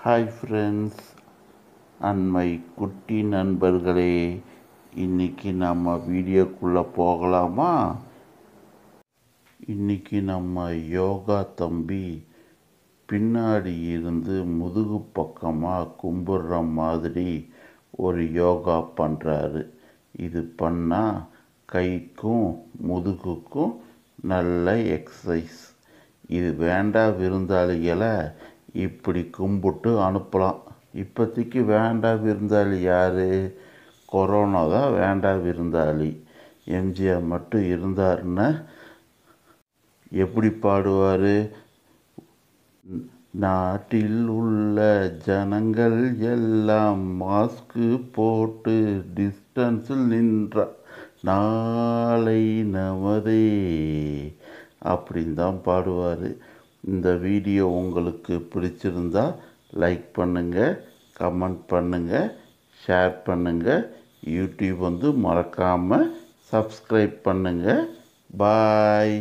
Hi friends and my குட்டி நண்பர்களே, இன்னைக்கு நம்ம வீடியோக்குள்ளே போகலாமா? இன்னைக்கு நம்ம யோகா தம்பி பின்னாடி இருந்து முதுகு பக்கமாக கும்பிட்ற மாதிரி ஒரு யோகா பண்ணுறாரு. இது பண்ணால் கைக்கும் முதுகுக்கும் நல்ல எக்ஸசைஸ். இது வேண்டா விருந்தாளிகளை இப்படி கும்பிட்டு அனுப்பலாம். இப்போதைக்கு வேண்டா விருந்தாளி யார்? கொரோனா தான் வேண்டா விருந்தாளி. எம்ஜிஆர் மட்டும் இருந்தாருன்னா எப்படி பாடுவார்? நாட்டில் உள்ள ஜனங்கள் எல்லாம் மாஸ்க்கு போட்டு டிஸ்டன்ஸில் நின்றார், நாளை நமதே அப்படின்னு தான் பாடுவார். இந்த வீடியோ உங்களுக்கு பிடிச்சிருந்தா லைக் பண்ணுங்கள், கமெண்ட் பண்ணுங்கள், ஷேர் பண்ணுங்கள். யூடியூப் மறக்காமல் சப்ஸ்கிரைப் பண்ணுங்கள். பாய்.